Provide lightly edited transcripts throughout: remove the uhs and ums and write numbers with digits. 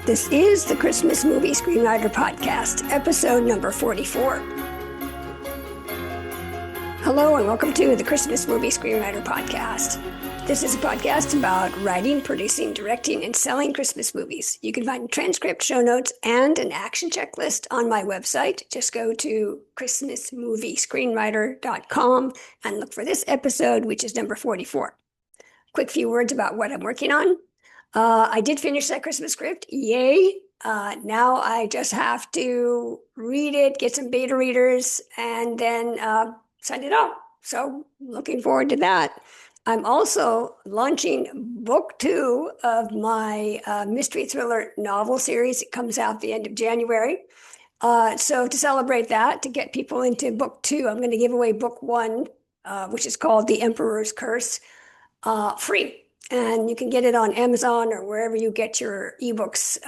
This is the Christmas Movie Screenwriter Podcast, episode number 44. Hello and welcome to the Christmas Movie Screenwriter Podcast. This is a podcast about writing, producing, directing, and selling Christmas movies. You can find transcript, show notes, and an action checklist on my website. Just go to christmasmoviescreenwriter.com and look for this episode, which is number 44. Quick few words about what I'm working on. I did finish that Christmas script. Yay. Now I just have to read it, get some beta readers, and then send it out. So looking forward to that. I'm also launching book 2 of my mystery thriller novel series. It comes out the end of January. So to celebrate that, to get people into book 2, I'm going to give away book 1, which is called The Emperor's Curse, free. And you can get it on Amazon or wherever you get your ebooks,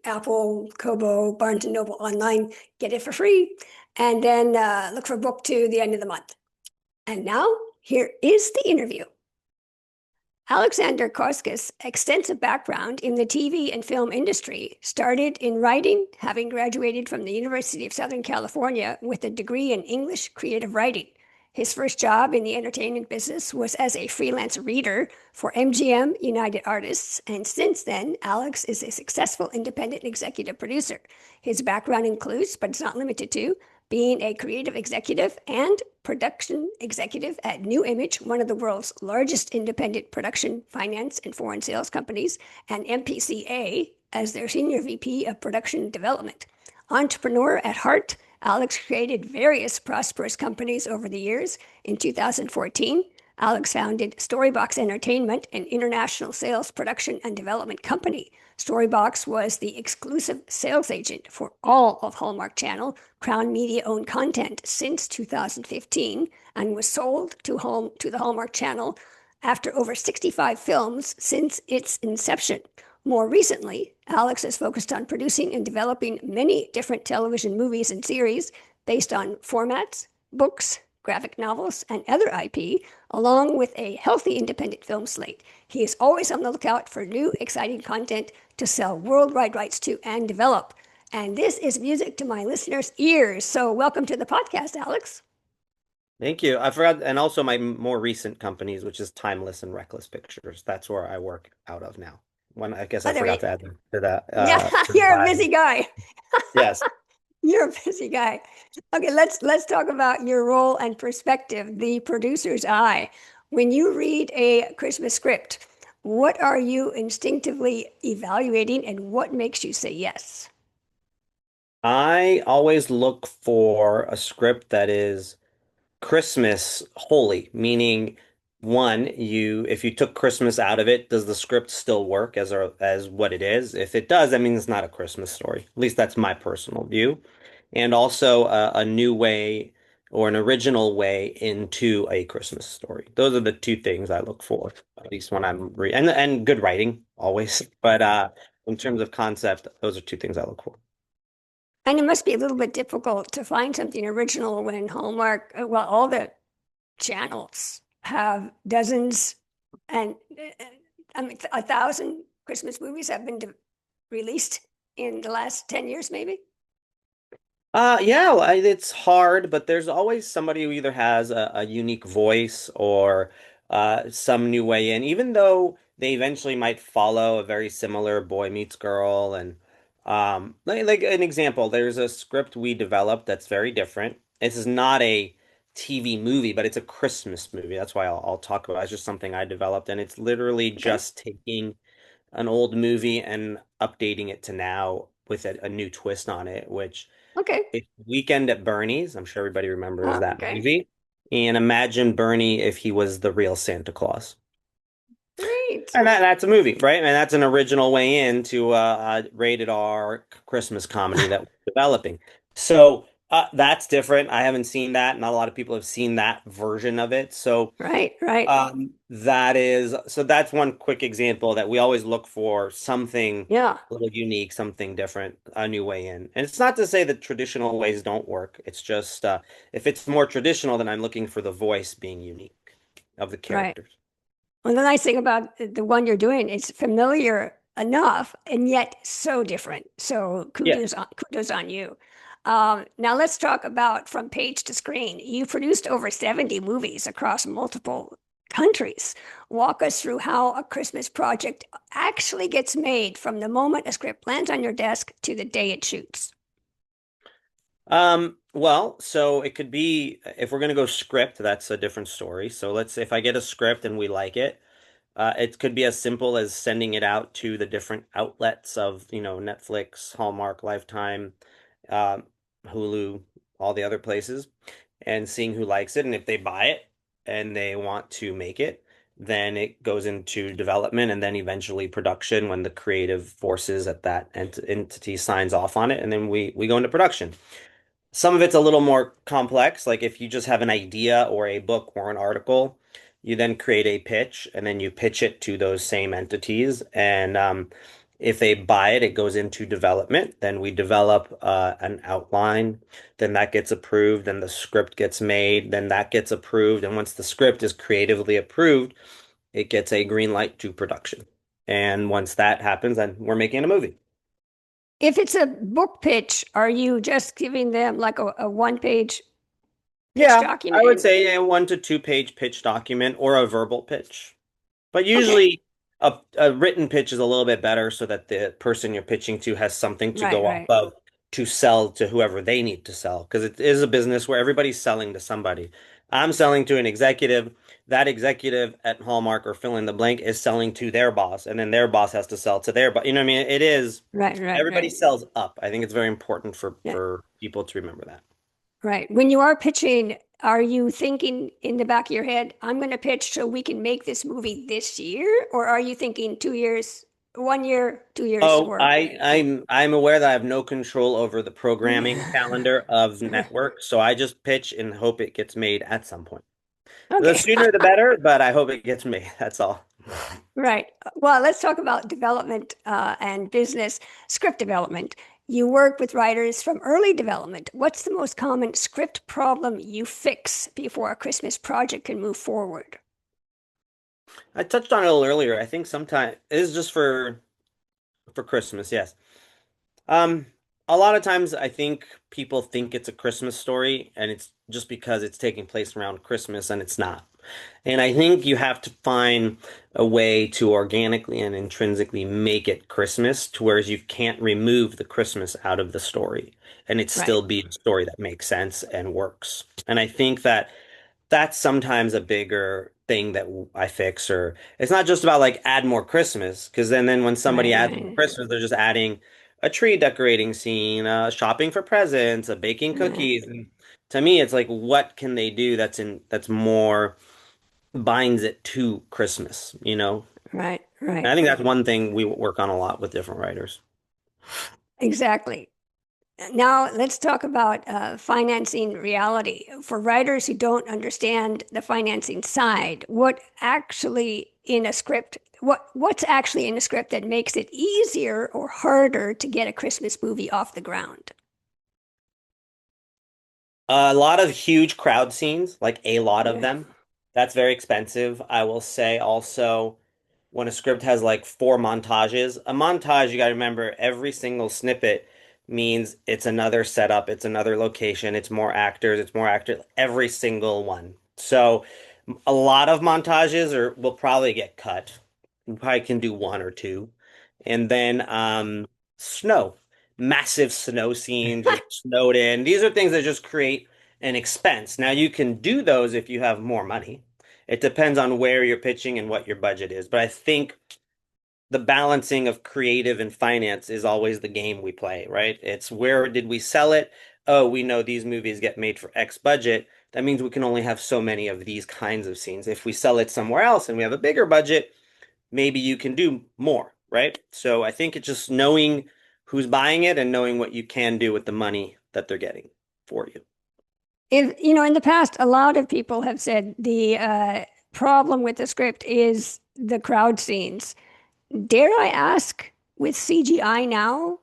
Apple, Kobo, Barnes & Noble online, get it for free. And then look for book 2 the end of the month. And now, here is the interview. Alexandre Coscas' extensive background in the TV and film industry started in writing, having graduated from the University of Southern California with a degree in English creative writing. His first job in the entertainment business was as a freelance reader for MGM United Artists, and since then, Alex is a successful independent executive producer. His background includes, but it's not limited to, being a creative executive and production executive at New Image, one of the world's largest independent production, finance, and foreign sales companies, and MPCA as their senior VP of production development. Entrepreneur at heart, Alex created various prosperous companies over the years. In 2014, Alex founded Storybox Entertainment, an international sales, production, and development company. Storybox was the exclusive sales agent for all of Hallmark Channel, Crown Media-owned content since 2015, and was sold to the Hallmark Channel after over 65 films since its inception. More recently, Alex has focused on producing and developing many different television movies and series based on formats, books, graphic novels, and other IP, along with a healthy independent film slate. He is always on the lookout for new, exciting content to sell worldwide rights to and develop. And this is music to my listeners' ears. So welcome to the podcast, Alex. Thank you. I forgot, and also my more recent companies, which is Timeless and Reckless Pictures. That's where I work out of now. I guess I forgot to add to that. Yeah, you're a busy guy. Yes. You're a busy guy. Okay, let's talk about your role and perspective, the producer's eye. When you read a Christmas script, what are you instinctively evaluating and what makes you say yes? I always look for a script that is Christmas wholly, meaning one, if you took Christmas out of it, does the script still work as what it is? If it does, that means it's not a Christmas story. At least that's my personal view. And also a new way or an original way into a Christmas story. Those are the two things I look for, at least when I'm re and good writing always. But in terms of concept, those are two things I look for. And it must be a little bit difficult to find something original when Hallmark, well, all the channels have dozens and I mean 1,000 Christmas movies have been released in the last 10 years, maybe. Yeah, well, it's hard, but there's always somebody who either has a unique voice or some new way in, even though they eventually might follow a very similar boy meets girl. And like an example, there's a script we developed that's very different. This is not a TV movie, but it's a Christmas movie. That's why I'll talk about it. It's just something I developed, and it's literally Okay. just taking an old movie and updating it to now with a new twist on it, which Okay. it's Weekend at Bernie's. I'm sure everybody remembers that Okay. movie. And imagine Bernie if he was the real Santa Claus. Great. And that's a movie, right? And that's an original way into a rated R Christmas comedy that we're developing. So that's different. I haven't seen that. Not a lot of people have seen that version of it. So Right. that's one quick example that we always look for something Yeah. a little unique, something different, a new way in. And it's not to say that traditional ways don't work. It's just if it's more traditional, then I'm looking for the voice being unique of the Right. characters. Well, the nice thing about the one you're doing, it's familiar enough and yet so different. So Yeah. kudos on you. Now let's talk about from page to screen. You produced over 70 movies across multiple countries. Walk us through how a Christmas project actually gets made from the moment a script lands on your desk to the day it shoots. Well, so it could be if we're gonna go script, that's a different story. So let's if I get a script and we like it, it could be as simple as sending it out to the different outlets of, Netflix, Hallmark, Lifetime, um, Hulu, all the other places, and seeing who likes it. And if they buy it and they want to make it, then it goes into development and then eventually production when the creative forces at that entity signs off on it, and then we go into production. Some of it's a little more complex. Like if you just have an idea or a book or an article, you then create a pitch and then you pitch it to those same entities. And if they buy it, it goes into development. Then we develop an outline. Then that gets approved. Then the script gets made. Then that gets approved. And once the script is creatively approved, it gets a green light to production. And once that happens, then we're making a movie. If it's a book pitch, are you just giving them like a one-page pitch Yeah, I would document? say a 1 to 2 page pitch document or a verbal pitch. But Okay, usually a written pitch is a little bit better so that the person you're pitching to has something to right, go off right. of to sell to whoever they need to sell. Because it is a business where everybody's selling to somebody. I'm selling to an executive. That executive at Hallmark or fill in the blank is selling to their boss, and then their boss has to sell to their boss. You know what I mean? It is Right, right, everybody right. sells up. I think it's very important for Yeah, people to remember that. right. When you are pitching, are you thinking in the back of your head, I'm going to pitch so we can make this movie this year? Or are you thinking 2 years, 1 year, 2 years, Oh, or I'm aware that I have no control over the programming calendar of networks, so I just pitch and hope it gets made at some point. The okay. sooner the better, but I hope it gets made. That's all. Right. Well, let's talk about development and business script development. You work with writers from early development. What's the most common script problem you fix before a Christmas project can move forward? I touched on it a little earlier. I think sometimes it is just for Christmas, yes. Um, a lot of times I think people think it's a Christmas story and it's just because it's taking place around Christmas and it's not. And I think you have to find a way to organically and intrinsically make it Christmas to whereas you can't remove the Christmas out of the story and it Right. still be a story that makes sense and works. And I think that that's sometimes a bigger thing that I fix, or it's not just about like add more Christmas, because then when somebody Right, adds more right. Christmas, they're just adding a tree decorating scene, shopping for presents, a baking Right, cookies. And to me, it's like, what can they do that's more binds it to Christmas, you know? right, And right. I think that's one thing we work on a lot with different writers. Exactly. Now, let's talk about financing reality. For writers who don't understand the financing side, what's actually in a script that makes it easier or harder to get a Christmas movie off the ground? A lot of huge crowd scenes, like a lot of Yeah, them. That's very expensive. I will say also when a script has like 4 montages, a montage, you got to remember every single snippet means it's another setup, it's another location, it's more actors, every single one. So a lot of montages will probably get cut. We probably can do 1 or 2. And then snow, massive snow scenes, you're snowed in. These are things that just create an expense. Now you can do those if you have more money. It depends on where you're pitching and what your budget is. But I think the balancing of creative and finance is always the game we play, right? It's where did we sell it? Oh, we know these movies get made for X budget. That means we can only have so many of these kinds of scenes. If we sell it somewhere else and we have a bigger budget, maybe you can do more, right? So I think it's just knowing who's buying it and knowing what you can do with the money that they're getting for you. in the past, a lot of people have said the problem with the script is the crowd scenes. Dare I ask, with CGI now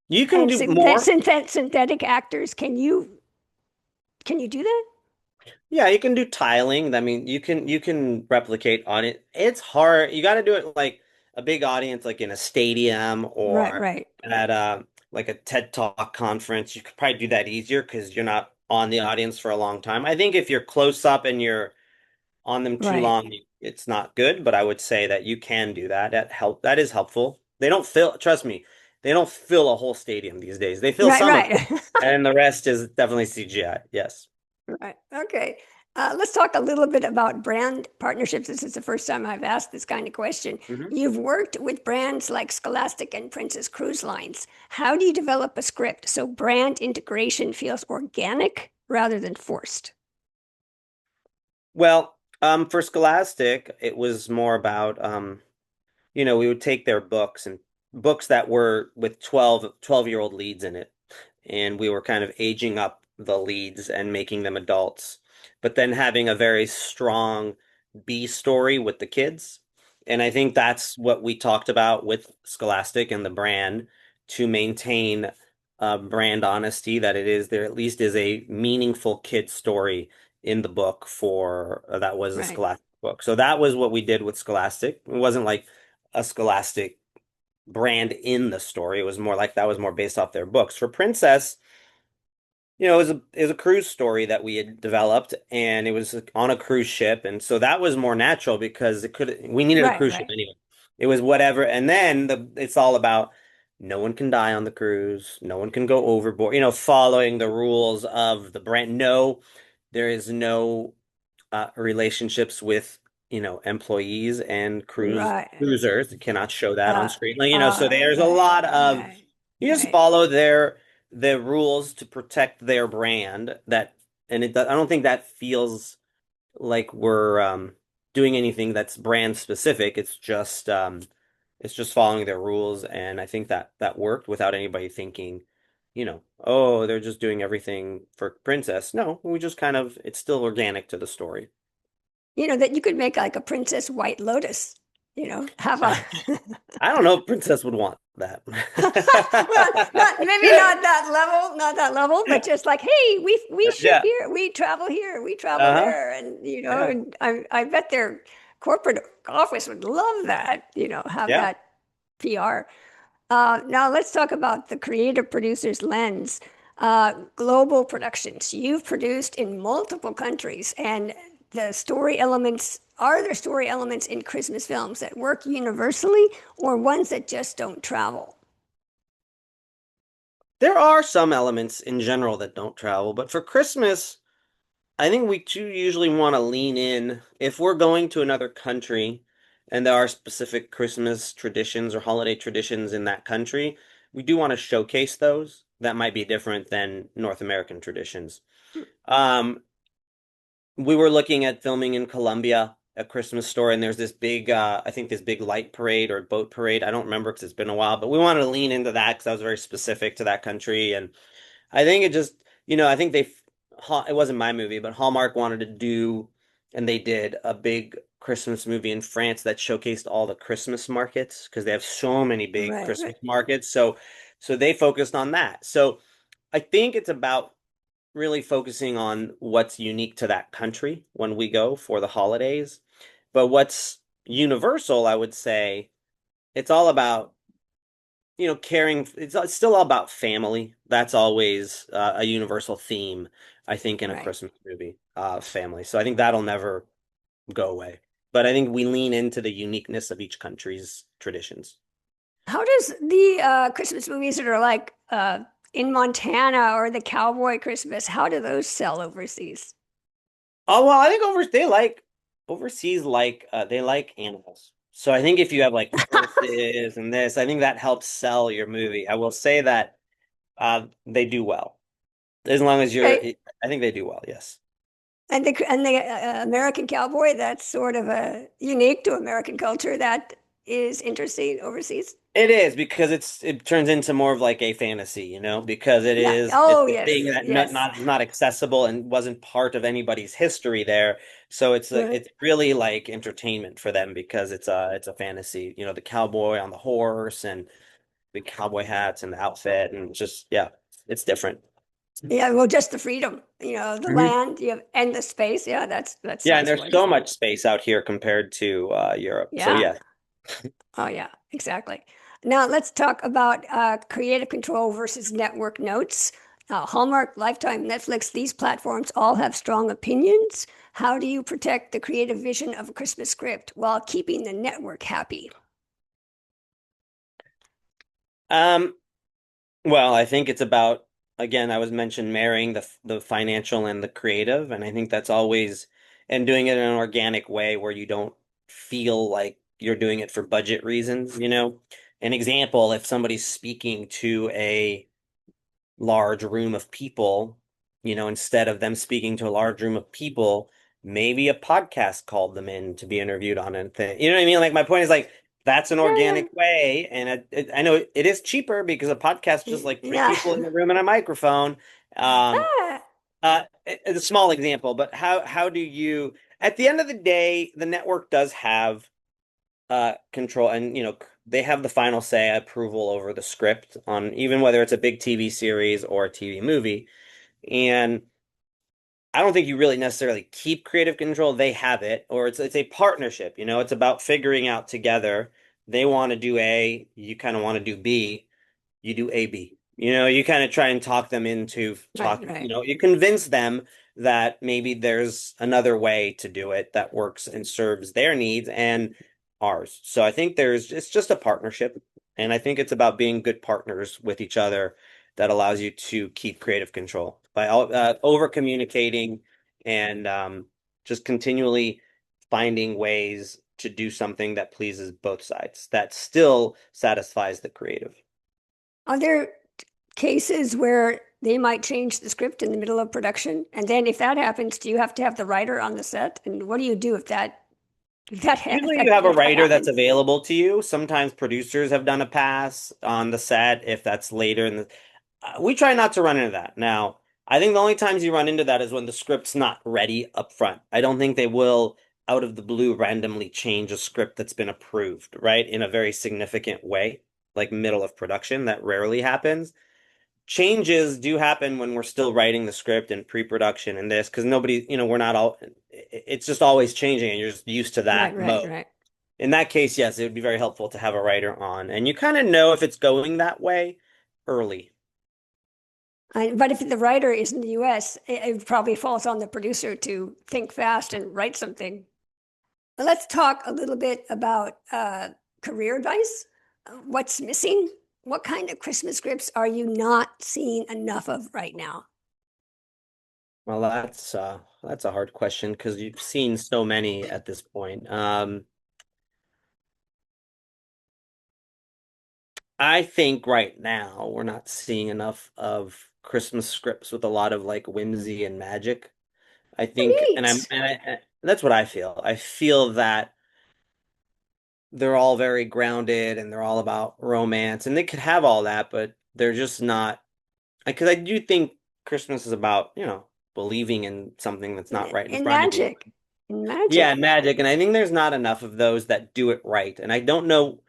You can and do more. synthetic actors, can you do that? Yeah, you can do tiling. I mean, you can replicate on it. It's hard. You got to do it like a big audience like in a stadium Right, or right, at like a TED Talk conference, you could probably do that easier because you're not on the audience for a long time. I think if you're close up and you're on them too right, long, it's not good, but I would say that you can do that. That is helpful. They don't fill, trust me, they don't fill a whole stadium these days. They fill right, some of it, right. and the rest is definitely CGI. Yes. Right. Okay. Let's talk a little bit about brand partnerships. This is the first time I've asked this kind of question. Mhm. You've worked with brands like Scholastic and Princess Cruise Lines. How do you develop a script so brand integration feels organic rather than forced? Well, for Scholastic, it was more about we would take their books and books that were with 12-year-old leads in it. And we were kind of aging up the leads and making them adults, but then having a very strong B story with the kids. And I think that's what we talked about with Scholastic and the brand to maintain brand honesty, that it is there at least is a meaningful kid story in the book for that was a Right. Scholastic book. So that was what we did with Scholastic. It wasn't like a Scholastic brand in the story. It was more like that was more based off their books. For Princess, it was a cruise story that we had developed, and it was on a cruise ship, and so that was more natural because we needed a Right. cruise ship Right. anyway. It was whatever, and then it's all about no one can die on the cruise, no one can go overboard, following the rules of the brand. No, there is no relationships with employees and Right. cruisers. You cannot show that on screen. Like, so there's a Right. lot of Right. you just Right. follow the rules to protect their brand. I don't think that feels like we're doing anything that's brand specific. It's just following their rules, and I think that worked without anybody thinking, oh, they're just doing everything for Princess. No, we just kind of it's still organic to the story. That you could make like a Princess White Lotus, have a I don't know if Princess would want that. well, not maybe not that level, but just like, hey, we shoot Yeah. here, we travel here, we travel Uh-huh. there, and Yeah. and I bet their corporate office would love that, have Yeah. that PR. Now let's talk about the creative producer's lens. Global productions. You've produced in multiple countries, and are there story elements in Christmas films that work universally or ones that just don't travel? There are some elements in general that don't travel, but for Christmas, I think we do usually want to lean in. If we're going to another country and there are specific Christmas traditions or holiday traditions in that country, we do want to showcase those. That might be different than North American traditions. Um, we were looking at filming in Colombia, a Christmas story, and there's this big, I think this big light parade or boat parade. I don't remember because it's been a while, but we wanted to lean into that because that was very specific to that country. And I think it just, I think it wasn't my movie, but Hallmark wanted to do, and they did a big Christmas movie in France that showcased all the Christmas markets because they have so many big Right, Christmas right. markets. So they focused on that. So I think it's about really focusing on what's unique to that country when we go for the holidays. But what's universal, I would say, it's all about, caring. It's still all about family. That's always a universal theme, I think, in a Right. Christmas movie, family. So I think that'll never go away. But I think we lean into the uniqueness of each country's traditions. How does the Christmas movies that are like in Montana or the Cowboy Christmas, how do those sell overseas? Oh well, I think overseas they like animals. So I think if you have like horses and this, I think that helps sell your movie. I will say that they do well. As long as Okay. I think they do well, yes. And the American Cowboy, that's sort of a unique to American culture that is interesting overseas. It is because it turns into more of like a fantasy, because Yeah. it's Oh, a thing yes. that Yes. not accessible and wasn't part of anybody's history there. So Right. it's really like entertainment for them because it's a fantasy, the cowboy on the horse and the cowboy hats and the outfit and just yeah, it's different. Yeah. Well, just the freedom, the Mhm. land, and the space. Yeah. That Yeah, and sounds there's so wonderful. much space out here compared to Europe. So Yeah. yeah. Oh, yeah, exactly. Now let's talk about creative control versus network notes. Hallmark, Lifetime, Netflix, these platforms all have strong opinions. How do you protect the creative vision of a Christmas script while keeping the network happy? Um, well, I think it's about, again, I was mentioned marrying the financial and the creative, and I think that's always, and doing it in an organic way where you don't feel like you're doing it for budget reasons, you know? An example, if somebody's speaking to a large room of people, instead of them speaking to a large room of people, maybe a podcast called them in to be interviewed on a thing. You know what I mean? Like my point is like that's an Yeah, organic way, and I know it is cheaper because a podcast is just like three yeah. people in the room and a microphone. Um, Ah, it's a small example, but how do you? At the end of the day, the network does have control, and they have the final say, approval over the script on even whether it's a big TV series or a TV movie. And I don't think you really necessarily keep creative control. They have it, or it's a partnership. It's about figuring out together. They want to do A, you kind of want to do B, you do A B. You kind of try and talk them into right, talk, right. you convince them that maybe there's another way to do it that works and serves their needs and ours. So I think it's just a partnership. And I think it's about being good partners with each other that allows you to keep creative control by over communicating and just continually finding ways to do something that pleases both sides, that still satisfies the creative. Are there cases where they might change the script in the middle of production? And then if that happens, do you have to have the writer on the set? And what do you do if Usually you have a that writer that's happens? available to you. Sometimes producers have done a pass on the set if that's later in the. We try not to run into that. Now, I think the only times you run into that is when the script's not ready up front. I don't think they will, out of the blue, randomly change a script that's been approved, right? In a very significant way, like middle of production. That rarely happens. Changes do happen when we're still writing the script and pre-production and this, because nobody, we're not all, it's just always changing and you're just used to Right, that right, mode. right. In that case, yes, it would be very helpful to have a writer on, and you kind of know if it's going that way early. But if the writer is in the US, it probably falls on the producer to think fast and write something. But let's talk a little bit about career advice. What's missing? What kind of Christmas scripts are you not seeing enough of right now? Well, that's a hard question because you've seen so many at this point. I think right now we're not seeing enough of Christmas scripts with a lot of like whimsy and magic. I think, and I'm, Neat. and that's what I feel. I feel that they're all very grounded and they're all about romance, and they could have all that, but they're just not. Because I do think Christmas is about, believing in something that's not right in And front of you. magic. And Yeah, magic. magic. And I think there's not enough of those that do it right. And I don't know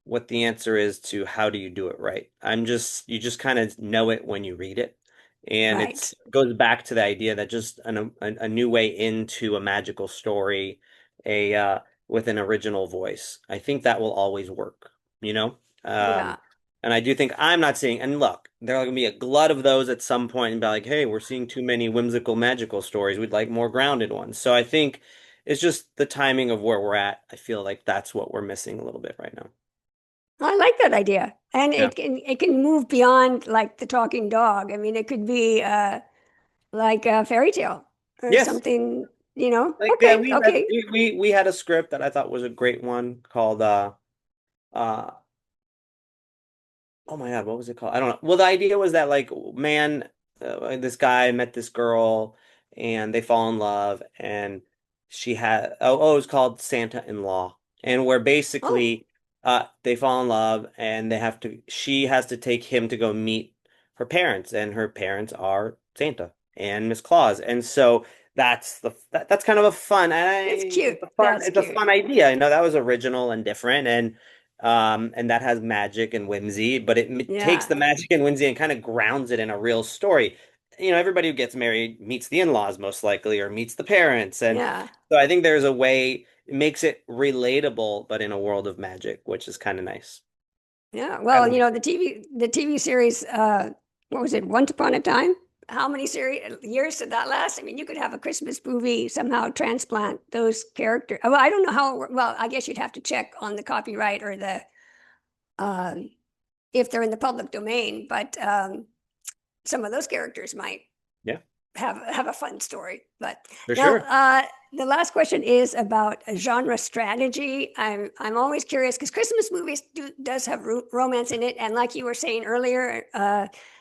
what the answer is to how do you do it right. You just kind of know it when you read it. And Right. it goes back to the idea that just a new way into a magical story, a with an original voice. I think that will always work, you know? Um, Yeah. and I do think I'm not seeing, and look, there are going to be a glut of those at some point and be like, hey, we're seeing too many whimsical, magical stories. We'd like more grounded ones. So I think it's just the timing of where we're at. I feel like that's what we're missing a little bit right now. I like that idea. And Yeah. it can move beyond like the talking dog. I mean, it could be like a fairy tale or Yes. something, Like yeah, Okay, we read okay. we had a script that I thought was a great one called uh oh my God, what was it called? I don't know. Well, the idea was that like man, this guy met this girl and they fall in love and she had it was called Santa in Law, and where Oh, basically they fall in love and she has to take him to go meet her parents, and her parents are Santa and Miss Claus. And so that's kind of a fun, it's cute. That's it's a cute. fun idea. That was original and different, and that has magic and whimsy, but takes Yeah. the magic and whimsy and kind of grounds it in a real story. Everybody who gets married meets the in-laws most likely or meets the parents. And Yeah. so I think there's a way, it makes it relatable, but in a world of magic, which is kind of nice. Yeah. I Well, like the TV series, what was it? Once Upon a Time? How many years did that last? I mean, you could have a Christmas movie somehow transplant those characters. Well, I don't know how, well, I guess you'd have to check on the copyright or um, if they're in the public domain, but some of those characters might yeah, have a fun story. But for now, sure. the last question is about a genre strategy. I'm always curious because Christmas movies does have romance in it, and like you were saying earlier,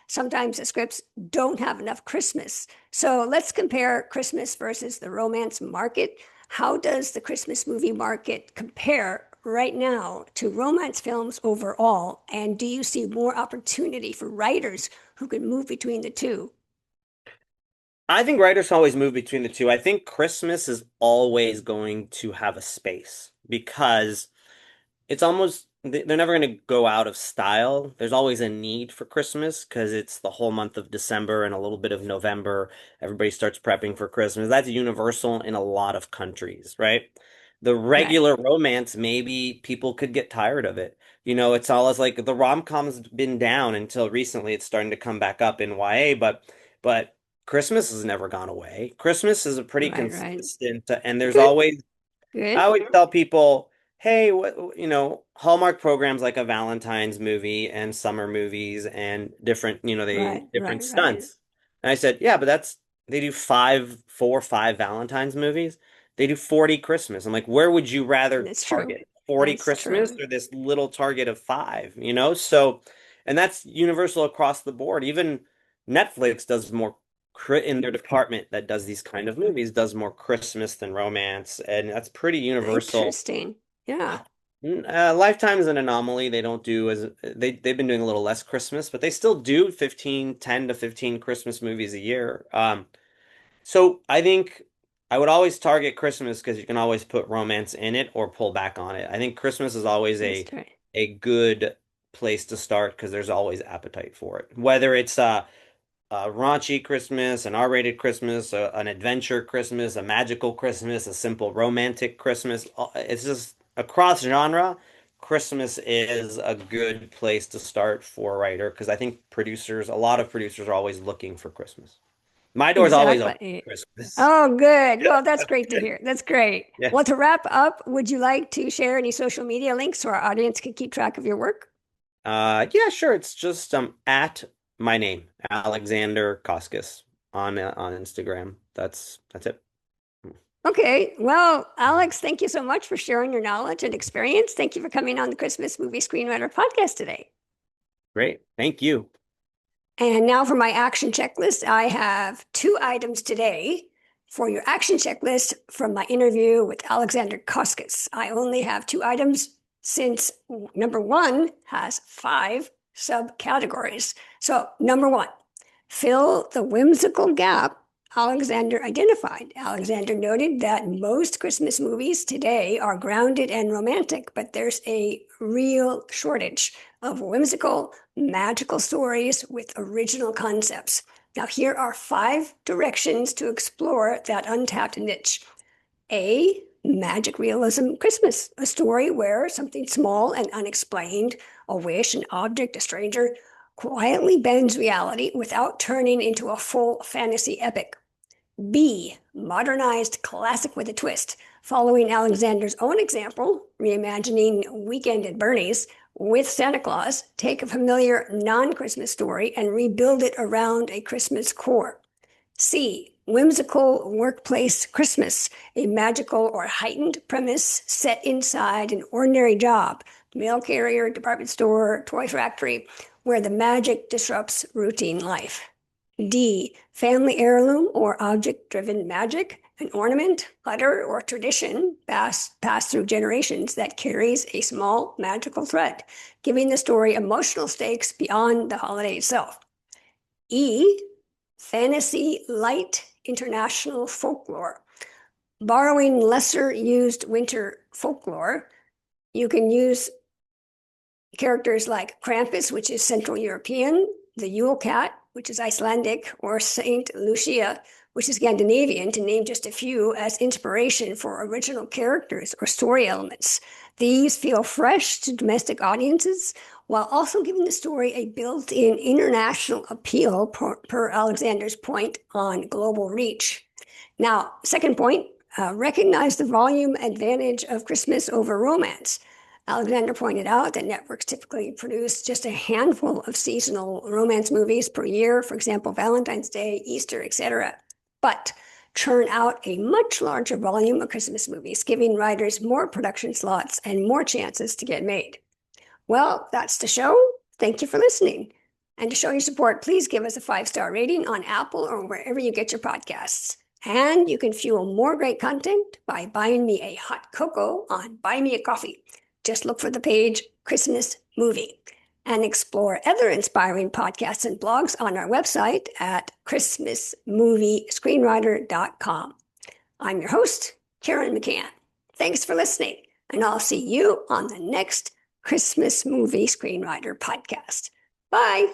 sometimes the scripts don't have enough Christmas. So let's compare Christmas versus the romance market. How does the Christmas movie market compare right now to romance films overall? And do you see more opportunity for writers who can move between the two? I think writers always move between the two. I think Christmas is always going to have a space because it's almost they're never going to go out of style. There's always a need for Christmas because it's the whole month of December and a little bit of November. Everybody starts prepping for Christmas. That's universal in a lot of countries, right? The Right. regular romance, maybe people could get tired of it. It's always like the rom-com's been down until recently. It's starting to come back up in YA, but Christmas has never gone away. Christmas is a pretty Right, right. consistent, and there's Good, always I good. always tell people, hey, Hallmark programs like a Valentine's movie and summer movies and different, Right, different right, right. stunts. And I said, yeah, but they do 4 or 5 Valentine's movies. They do 40 Christmas. I'm like, where would you rather That's true. target? 40 That's Christmas true. or this little target of 5? So, and that's universal across the board. Even Netflix does more in their department that does these kind of movies does more Christmas than romance, and that's pretty universal. Interesting. Yeah. Lifetime is an anomaly. They don't do as they've been doing a little less Christmas, but they still do 10 to 15 Christmas movies a year. So I think I would always target Christmas because you can always put romance in it or pull back on it. I think Christmas is always That's a right. a good place to start because there's always appetite for it. Whether it's a raunchy Christmas, an R-rated Christmas, an adventure Christmas, a magical Christmas, a simple romantic Christmas. It's just across genre. Christmas is a good place to start for a writer because I think a lot of producers are always looking for Christmas. My door's always open Exactly. for Christmas. Oh, good. Well, that's great to hear. That's great. Yeah. Well, to wrap up, would you like to share any social media links so our audience can keep track of your work? Yeah, sure. It's just at my name, Alexander Coscas on Instagram. That's it. Okay. Well, Alex, thank you so much for sharing your knowledge and experience. Thank you for coming on the Christmas Movie Screenwriter podcast today. Great. Thank you. And now for my action checklist. I have 2 items today for your action checklist from my interview with Alexandre Coscas. I only have 2 items since number 1 has 5 subcategories. So, number 1, fill the whimsical gap Alexander identified. Alexander noted that most Christmas movies today are grounded and romantic, but there's a real shortage of whimsical, magical stories with original concepts. Now, here are 5 directions to explore that untapped niche. A magic realism Christmas, a story where something small and unexplained, a wish, an object, a stranger, quietly bends reality without turning into a full fantasy epic. B, modernized classic with a twist, following Alexander's own example, reimagining Weekend at Bernie's with Santa Claus, take a familiar non-Christmas story and rebuild it around a Christmas core. C, whimsical workplace Christmas, a magical or heightened premise set inside an ordinary job, mail carrier, department store, toy factory, where the magic disrupts routine life. D, family heirloom or object-driven magic, an ornament, letter, or tradition passed through generations that carries a small magical thread, giving the story emotional stakes beyond the holiday itself. E, fantasy light international folklore. Borrowing lesser used winter folklore, you can use characters like Krampus, which is Central European, the Yule Cat, which is Icelandic, or Saint Lucia, which is Scandinavian, to name just a few, as inspiration for original characters or story elements. These feel fresh to domestic audiences while also giving the story a built-in international appeal per Alexandre's point on global reach. Now, second point, recognize the volume advantage of Christmas over romance. Alexandre pointed out that networks typically produce just a handful of seasonal romance movies per year, for example, Valentine's Day, Easter, etc., but churn out a much larger volume of Christmas movies, giving writers more production slots and more chances to get made. Well, that's the show. Thank you for listening. And to show your support, please give us a 5-star rating on Apple or wherever you get your podcasts. And you can fuel more great content by buying me a hot cocoa on Buy Me a Coffee. Just look for the page Christmas Movie and explore other inspiring podcasts and blogs on our website at christmasmoviescreenwriter.com. I'm your host, Caryn McCann. Thanks for listening, and I'll see you on the next Christmas Movie Screenwriter podcast. Bye.